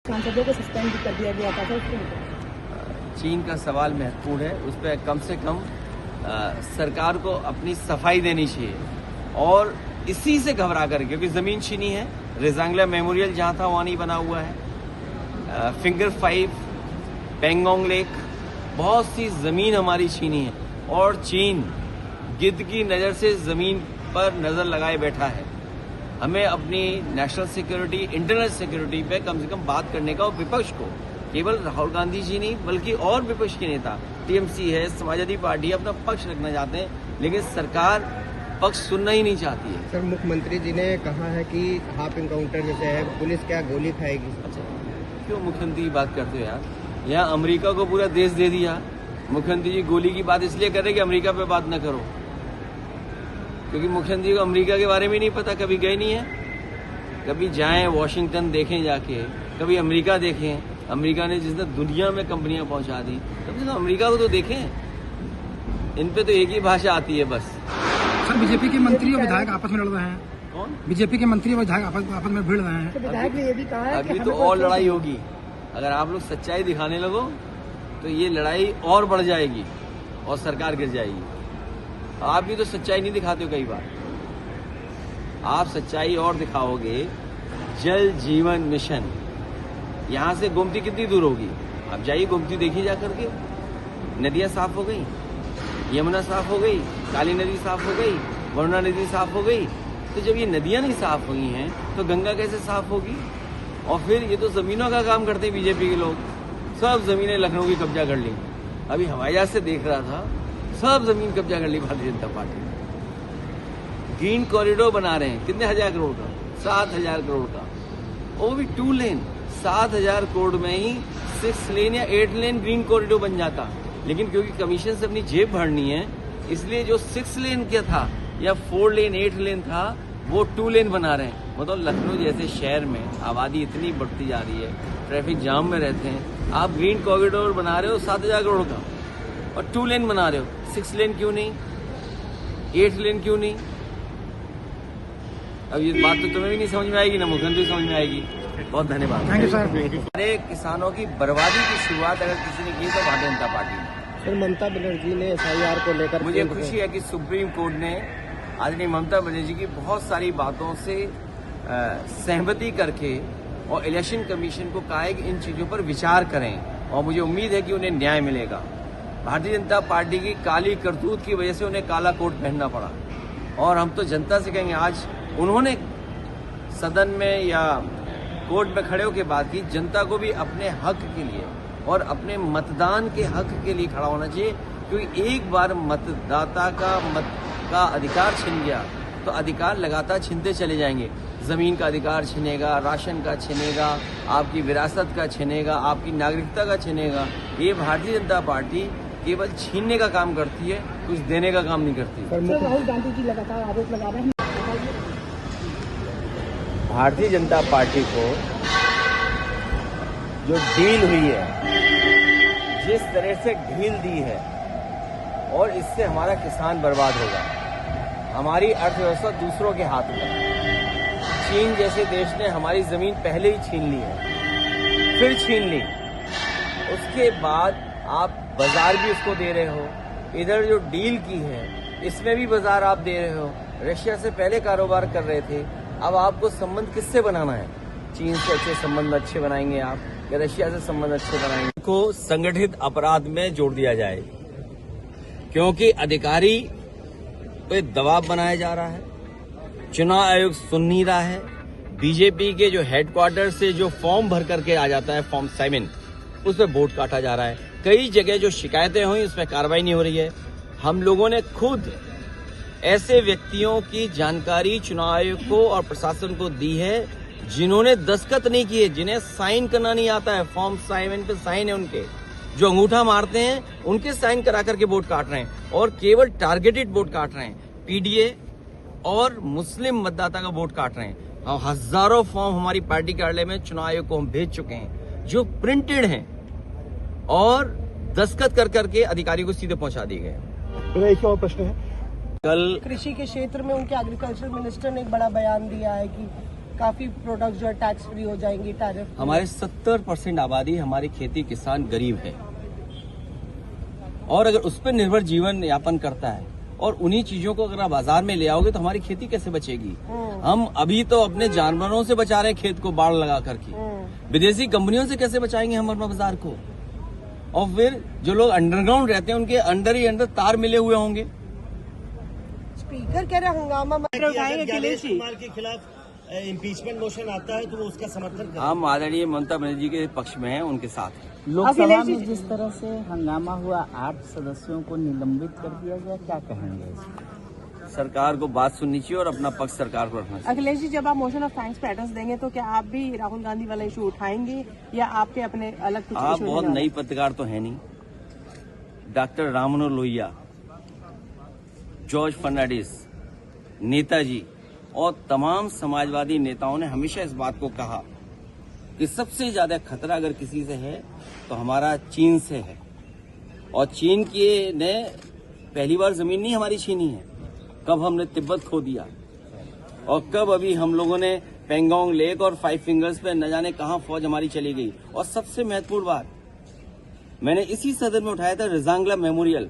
सांसदों को सस्पेंड कर दिया गया था, चीन का सवाल महत्वपूर्ण है, उस पर कम से कम सरकार को अपनी सफाई देनी चाहिए और इसी से घबरा कर, क्योंकि ज़मीन छीनी है, रेजांगला मेमोरियल जहाँ था वहाँ नहीं बना हुआ है, फिंगर 5, पेंगोंग लेक, बहुत सी ज़मीन हमारी छीनी है और चीन गिद्ध की नज़र से ज़मीन पर नज़र लगाए बैठा है। हमें अपनी नेशनल सिक्योरिटी, इंटरनल सिक्योरिटी पे कम से कम बात करने का, और विपक्ष को, केवल राहुल गांधी जी नहीं बल्कि और विपक्ष के नेता, टीएमसी है, समाजवादी पार्टी अपना पक्ष रखना चाहते हैं, लेकिन सरकार पक्ष सुनना ही नहीं चाहती है। सर, मुख्यमंत्री जी ने कहा है कि हाफ इनकाउंटर जैसे है, पुलिस क्या गोली खाएगी? अच्छा, क्यों मुख्यमंत्री की बात करते हो यार? यहाँ अमेरिका को पूरा देश दे दिया, मुख्यमंत्री जी गोली की बात इसलिए कर रहे कि अमेरिका पे बात न करो, क्योंकि मुख्यमंत्री को अमेरिका के बारे में नहीं पता, कभी गए नहीं है। कभी जाएं, वॉशिंगटन देखें जाके, कभी अमेरिका देखें, अमेरिका ने जिसने दुनिया में कंपनियां पहुंचा दी, कभी तो अमेरिका को तो देखें। इन पे तो एक ही भाषा आती है बस। सर, बीजेपी के मंत्री और विधायक आपस में लड़ रहे हैं। कौन? बीजेपी के मंत्री और विधायक आपस में भिड़ रहे हैं। तो विधायक ने ये भी कहा है अभी तो और लड़ाई होगी। अगर आप लोग सच्चाई दिखाने लगो तो ये लड़ाई और बढ़ जाएगी और सरकार गिर जाएगी। आप भी तो सच्चाई नहीं दिखाते हो कई बार। आप सच्चाई और दिखाओगे। जल जीवन मिशन, यहाँ से गोमती कितनी दूर होगी? आप जाइए, गोमती देखिए जा करके, नदियाँ साफ हो गई, यमुना साफ हो गई, काली नदी साफ हो गई, वरुणा नदी साफ हो गई। तो जब ये नदियाँ नहीं साफ हुई हैं तो गंगा कैसे साफ होगी? और फिर ये तो जमीनों का काम करते हैं बीजेपी के लोग, सब जमीनें लखनऊ की कब्जा कर ली। अभी हवाई जहाज से देख रहा था, सब जमीन कब्जा कर ली भारतीय जनता पार्टी ने। ग्रीन कॉरिडोर बना रहे हैं, कितने हजार करोड़ का? 7,000 करोड़ का, वो भी 2 लेन। 7,000 करोड़ में ही 6 लेन या 8 लेन ग्रीन कॉरिडोर बन जाता, लेकिन क्योंकि कमीशन से अपनी जेब भरनी है, इसलिए जो 6 लेन क्या था या 4 लेन 8 लेन था, वो 2 लेन बना रहे हैं। मतलब लखनऊ जैसे शहर में आबादी इतनी बढ़ती जा रही है, ट्रैफिक जाम में रहते हैं, आप ग्रीन कॉरिडोर बना रहे हो 7,000 करोड़ का और 2 लेन बना रहे हो, 6 लेन क्यों नहीं, 8 लेन क्यों नहीं? अब ये बात तो तुम्हें भी नहीं समझ में आएगी, ना मुख्यमंत्री समझ में आएगी। बहुत धन्यवाद। Thank you sir. हमारे किसानों की बर्बादी की शुरुआत अगर किसी ने की तो भारतीय जनता पार्टी ने। सर, ममता बनर्जी ने SIR को लेकर, मुझे खुशी है कि सुप्रीम कोर्ट ने आदरणीय ममता बनर्जी की बहुत सारी बातों से सहमति करके और इलेक्शन कमीशन को कहा है कि इन चीजों पर विचार करें, और मुझे उम्मीद है कि उन्हें न्याय मिलेगा। भारतीय जनता पार्टी की काली करतूत की वजह से उन्हें काला कोट पहनना पड़ा, और हम तो जनता से कहेंगे, आज उन्होंने सदन में या कोर्ट में खड़े होकर बात की, जनता को भी अपने हक के लिए और अपने मतदान के हक के लिए खड़ा होना चाहिए, क्योंकि एक बार मतदाता का मत का अधिकार छिन गया तो अधिकार लगातार छिनते चले जाएंगे। जमीन का अधिकार छिनेगा, राशन का छिनेगा, आपकी विरासत का छिनेगा, आपकी नागरिकता का छिनेगा। ये भारतीय जनता पार्टी केवल छीनने का काम करती है, कुछ देने का काम नहीं करती। सर, राहुल गांधी जी लगातार आरोप लगा रहे हैं। भारतीय जनता पार्टी को जो डील हुई है, जिस तरह से ढील दी है, और इससे हमारा किसान बर्बाद होगा, हमारी अर्थव्यवस्था दूसरों के हाथ में। चीन जैसे देश ने हमारी जमीन पहले ही छीन ली है, फिर छीन ली, उसके बाद आप बाजार भी उसको दे रहे हो। इधर जो डील की है इसमें भी बाजार आप दे रहे हो। रशिया से पहले कारोबार कर रहे थे, अब आपको संबंध किससे बनाना है? चीन से अच्छे संबंध अच्छे बनाएंगे आप, या रशिया से संबंध अच्छे बनाएंगे? को संगठित अपराध में जोड़ दिया जाए, क्योंकि अधिकारी पे दबाव बनाया जा रहा है, चुनाव आयोग सुन नहीं रहा है। बीजेपी के जो हेडक्वार्टर से जो फॉर्म भर करके आ जाता है, फॉर्म 7, उस पर वोट काटा जा रहा है। कई जगह जो शिकायतें हुई उस पर कार्रवाई नहीं हो रही है। हम लोगों ने खुद ऐसे व्यक्तियों की जानकारी चुनाव आयोग को और प्रशासन को दी है जिन्होंने दस्तखत नहीं किए, जिन्हें साइन करना नहीं आता है। फॉर्म 7 पे साइन है उनके, जो अंगूठा मारते हैं उनके साइन करा करके वोट काट रहे हैं, और केवल टारगेटेड वोट काट रहे हैं। पीडीए और मुस्लिम मतदाता का वोट काट रहे हैं। और हजारों फॉर्म हमारी पार्टी कार्यालय में चुनाव आयोग को हम भेज चुके हैं, जो प्रिंटेड हैं और दस्तखत कर करके अधिकारियों को सीधे पहुंचा दिए गए। एक और प्रश्न है, कल कृषि के क्षेत्र में उनके एग्रीकल्चर मिनिस्टर ने एक बड़ा बयान दिया है कि काफी प्रोडक्ट जो है टैक्स फ्री हो जाएंगी, टैरिफ। हमारे 70% आबादी हमारी खेती किसान गरीब है और अगर उस पर निर्भर जीवन यापन करता है और उन्हीं चीजों को अगर आप बाजार में ले आओगे तो हमारी खेती कैसे बचेगी। हम अभी तो अपने जानवरों से बचा रहे हैं खेत को बाढ़ लगा करके, विदेशी कंपनियों से कैसे बचाएंगे हम अपना बाजार को। और फिर जो लोग अंडरग्राउंड रहते हैं उनके अंदर ही अंदर तार मिले हुए होंगे। स्पीकर कह रहे हंगामा उठाएंगे अखिलेश जी के खिलाफ इम्पीचमेंट मोशन आता है तो वो उसका समर्थन करें। हम आदरणीय ममता बनर्जी के पक्ष में हैं, उनके साथ हैं। लोकसभा में जिस तरह से हंगामा हुआ, 8 सदस्यों को निलंबित कर दिया गया, क्या कहेंगे इसमें? सरकार को बात सुननी चाहिए और अपना पक्ष सरकार को रखना चाहिए। अखिलेश जी, जब आप मोशन ऑफ थैंक्स पे एड्रेस देंगे तो क्या आप भी राहुल गांधी वाला इशू उठाएंगे या आपके अपने अलग कुछ आप issue बहुत हैं? नई पत्रकार तो है नहीं। डॉक्टर राम मनोहर लोहिया, जॉर्ज फर्नांडिस, नेताजी और तमाम समाजवादी नेताओं ने हमेशा इस बात को कहा कि सबसे ज्यादा खतरा अगर किसी से है तो हमारा चीन से है। और चीन के ने पहली बार जमीन नहीं हमारी छीनी है। कब हमने तिब्बत खो दिया और कब अभी हम लोगों ने पेंगोंग लेक और 5 फिंगर्स पे न जाने कहां फौज हमारी चली गई। और सबसे महत्वपूर्ण बात मैंने इसी सदन में उठाया था, रिजांगला मेमोरियल।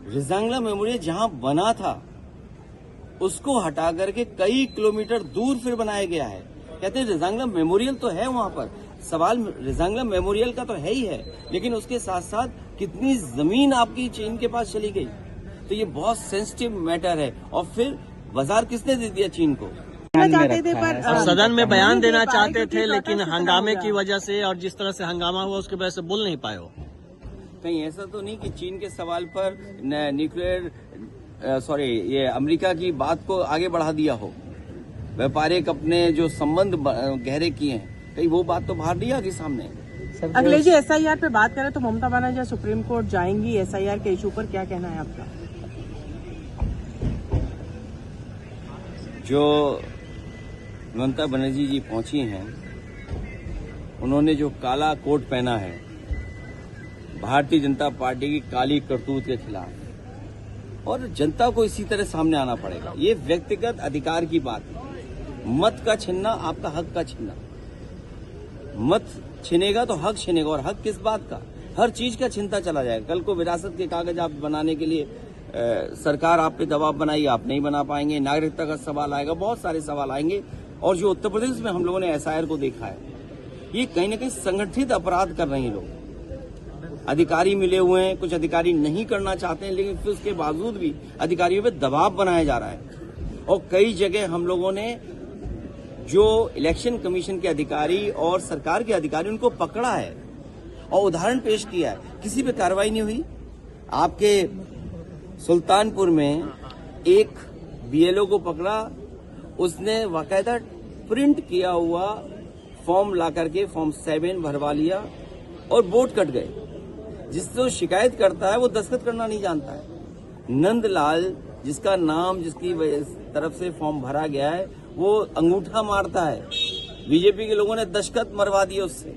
रिजांगला मेमोरियल जहां बना था उसको हटा करके कई किलोमीटर दूर फिर बनाया गया है। कहते हैं रिजांगला मेमोरियल तो है वहां पर, सवाल रिजांगला मेमोरियल का तो है ही है, लेकिन उसके साथ साथ कितनी जमीन आपकी चीन के पास चली गई। तो ये बहुत सेंसिटिव मैटर है। और फिर बाजार किसने दे दिया चीन को। चाहते थे पर सदन में बयान देना चाहते थे लेकिन हंगामे की वजह से और जिस तरह से हंगामा हुआ उसकी वजह से बोल नहीं पाए हो। कहीं ऐसा तो नहीं कि चीन के सवाल पर न्यूक्लियर ये अमेरिका की बात को आगे बढ़ा दिया हो, व्यापारिक अपने जो संबंध गहरे किए हैं, कहीं वो बात तो बाहर नहीं आ गई सामने। अखिलेश जी, SIR पे बात करें तो ममता बनर्जी सुप्रीम कोर्ट जाएंगी SIR के इशू पर, क्या कहना है आपका? जो ममता बनर्जी जी पहुंची हैं, उन्होंने जो काला कोट पहना है भारतीय जनता पार्टी की काली करतूत के खिलाफ, और जनता को इसी तरह सामने आना पड़ेगा। ये व्यक्तिगत अधिकार की बात है। मत का छीनना आपका हक का छीनना। मत छिनेगा तो हक छिनेगा, और हक किस बात का? हर चीज का छीनता चला जाएगा। कल को विरासत के कागज आप बनाने के लिए सरकार आप पे दबाव बनाई, आप नहीं बना पाएंगे। नागरिकता का सवाल आएगा, बहुत सारे सवाल आएंगे। और जो उत्तर प्रदेश में हम लोगों ने SIR को देखा है, ये कहीं ना कहीं संगठित अपराध कर रहे हैं लोग। अधिकारी मिले हुए हैं, कुछ अधिकारी नहीं करना चाहते हैं, लेकिन फिर उसके बावजूद भी अधिकारियों पे दबाव बनाया जा रहा है। और कई जगह हम लोगों ने जो इलेक्शन कमीशन के अधिकारी और सरकार के अधिकारी उनको पकड़ा है और उदाहरण पेश किया है, किसी पे कार्रवाई नहीं हुई। आपके सुल्तानपुर में एक BLO को पकड़ा, उसने बाकायदा प्रिंट किया हुआ फॉर्म ला करके फॉर्म 7 भरवा लिया और वोट कट गए। जिससे शिकायत करता है वो दस्तखत करना नहीं जानता है। नंदलाल, जिसका नाम जिसकी तरफ से फॉर्म भरा गया है, वो अंगूठा मारता है। बीजेपी के लोगों ने दस्तखत मरवा दिए उससे।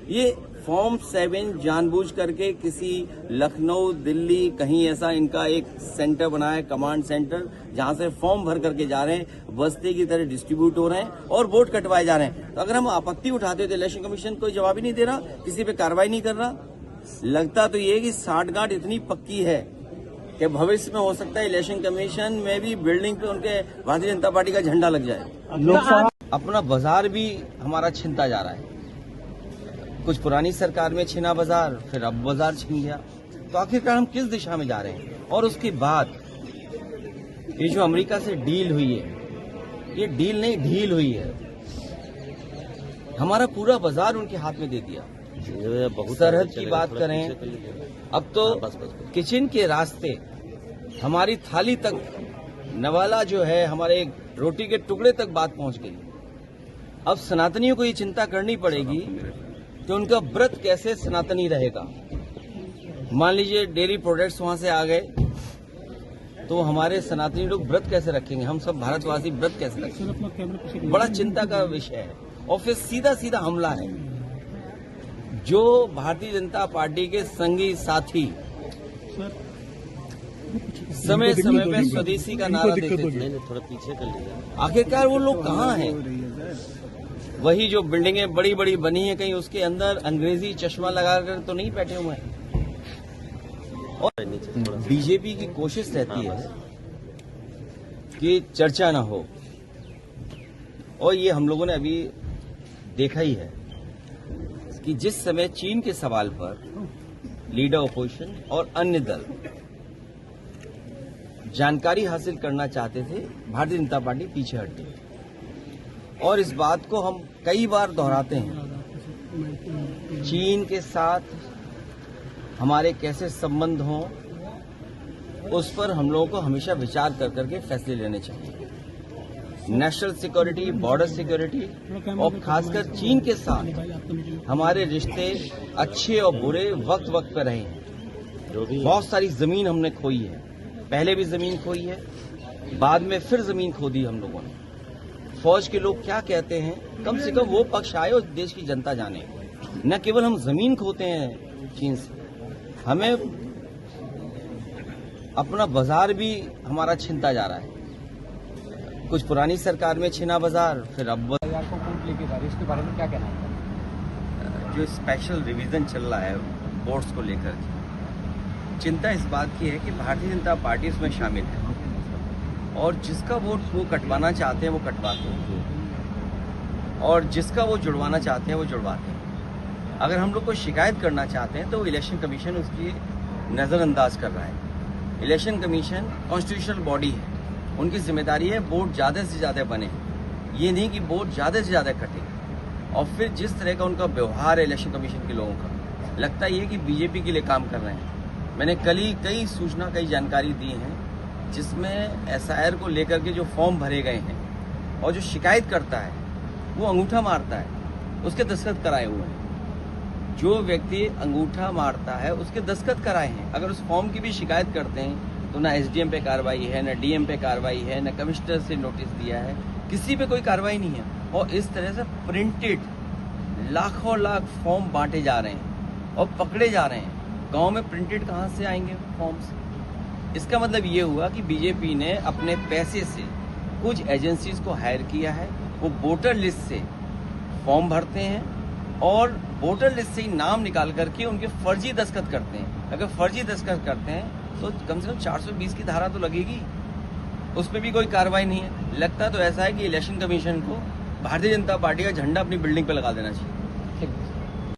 ये फॉर्म 7 जानबूझ करके किसी लखनऊ, दिल्ली, कहीं ऐसा इनका एक सेंटर बनाया है, कमांड सेंटर, जहां से फॉर्म भर करके जा रहे हैं, बस्ते की तरह डिस्ट्रीब्यूट हो रहे हैं और वोट कटवाए जा रहे हैं। तो अगर हम आपत्ति उठाते तो इलेक्शन कमीशन कोई जवाब ही नहीं दे रहा, किसी पे कार्रवाई नहीं कर रहा। लगता तो ये कि साठगांठ इतनी पक्की है कि भविष्य में हो सकता है इलेक्शन कमीशन में भी बिल्डिंग पे उनके भारतीय जनता पार्टी का झंडा लग जाए। लोकसभा अपना बाजार भी हमारा छिनता जा रहा है। कुछ पुरानी सरकार में छिना बाजार, फिर अब बाजार छिन गया। तो आखिरकार हम किस दिशा में जा रहे हैं? और उसके बाद ये जो अमेरिका से डील हुई है, ये डील नहीं ढील हुई है। हमारा पूरा बाजार उनके हाथ में दे दिया। सरहद की बात करें, अब तो किचन के रास्ते हमारी थाली तक, नवाला जो है हमारे रोटी के टुकड़े तक बात पहुंच गई। अब सनातनियों को ये चिंता करनी पड़ेगी कि उनका व्रत कैसे सनातनी रहेगा। मान लीजिए डेयरी प्रोडक्ट्स वहां से आ गए तो हमारे सनातनी लोग व्रत कैसे रखेंगे? हम सब भारतवासी व्रत कैसे रखेंगे? बड़ा चिंता का विषय है। और फिर सीधा सीधा हमला है। जो भारतीय जनता पार्टी के संगी साथी समय समय पे स्वदेशी का नारा देते थे। थोड़ा पीछे कर लीजिए। आखिरकार वो लोग कहाँ हैं? वही जो बिल्डिंगें बड़ी बड़ी बनी है, कहीं उसके अंदर अंग्रेजी चश्मा लगाकर तो नहीं बैठे हुए हैं। और बीजेपी की कोशिश रहती है कि चर्चा ना हो, और ये हम लोगों ने अभी देखा ही है कि जिस समय चीन के सवाल पर लीडर ऑपोजिशन और अन्य दल जानकारी हासिल करना चाहते थे, भारतीय जनता पार्टी पीछे हट गई। और इस बात को हम कई बार दोहराते हैं, चीन के साथ हमारे कैसे संबंध हों उस पर हम लोगों को हमेशा विचार कर करके फैसले लेने चाहिए। नेशनल सिक्योरिटी, बॉर्डर सिक्योरिटी और खासकर चीन के साथ हमारे रिश्ते अच्छे और बुरे वक्त वक्त पर रहे हैं। बहुत सारी जमीन हमने खोई है, पहले भी जमीन खोई है, बाद में फिर जमीन खो दी हम लोगों ने। फौज के लोग क्या कहते हैं, कम से कम वो पक्ष आए और देश की जनता जाने। न केवल हम जमीन खोते हैं चीन से, हमें अपना बाजार भी हमारा छिनता जा रहा है। कुछ पुरानी सरकार में छिना बाजार, फिर अब इसके बारे में क्या कहना है? जो स्पेशल रिवीजन चल रहा है वोट्स को लेकर, चिंता इस बात की है कि भारतीय जनता पार्टी इसमें शामिल है और जिसका वोट वो कटवाना चाहते हैं वो कटवाते हैं और जिसका वो जुड़वाना चाहते हैं वो जुड़वाते हैं। अगर हम लोग को शिकायत करना चाहते हैं तो इलेक्शन कमीशन उसकी नज़रअंदाज कर रहा है। इलेक्शन कमीशन कॉन्स्टिट्यूशनल बॉडी है, उनकी जिम्मेदारी है वोट ज़्यादा से ज़्यादा बने, ये नहीं कि वोट ज़्यादा से ज़्यादा कटे। और फिर जिस तरह का उनका व्यवहार है इलेक्शन कमीशन के लोगों का, लगता ही है कि बीजेपी के लिए काम कर रहे हैं। मैंने कल ही कई सूचना, कई जानकारी दी हैं जिसमें एसआईआर को लेकर के जो फॉर्म भरे गए हैं और जो शिकायत करता है वो अंगूठा मारता है, उसके दस्तखत कराए हुए हैं। जो व्यक्ति अंगूठा मारता है उसके दस्तखत कराए हैं। अगर उस फॉर्म की भी शिकायत करते हैं तो ना एसडीएम पे कार्रवाई है, ना डीएम पे कार्रवाई है, ना कमिश्नर से नोटिस दिया है, किसी पे कोई कार्रवाई नहीं है। और इस तरह से प्रिंटेड लाखों लाख फॉर्म बांटे जा रहे हैं और पकड़े जा रहे हैं। गांव में प्रिंटेड कहाँ से आएंगे फॉर्म्स? इसका मतलब ये हुआ कि बीजेपी ने अपने पैसे से कुछ एजेंसीज को हायर किया है, वो वोटर लिस्ट से फॉर्म भरते हैं और वोटर लिस्ट से ही नाम निकाल करके उनके फर्जी दस्तखत करते हैं। अगर फर्जी दस्तखत करते हैं तो कम से कम 420 की धारा तो लगेगी, उस पर भी कोई कार्रवाई नहीं है। लगता तो ऐसा है कि इलेक्शन कमीशन को भारतीय जनता पार्टी का झंडा अपनी बिल्डिंग पे लगा देना चाहिए।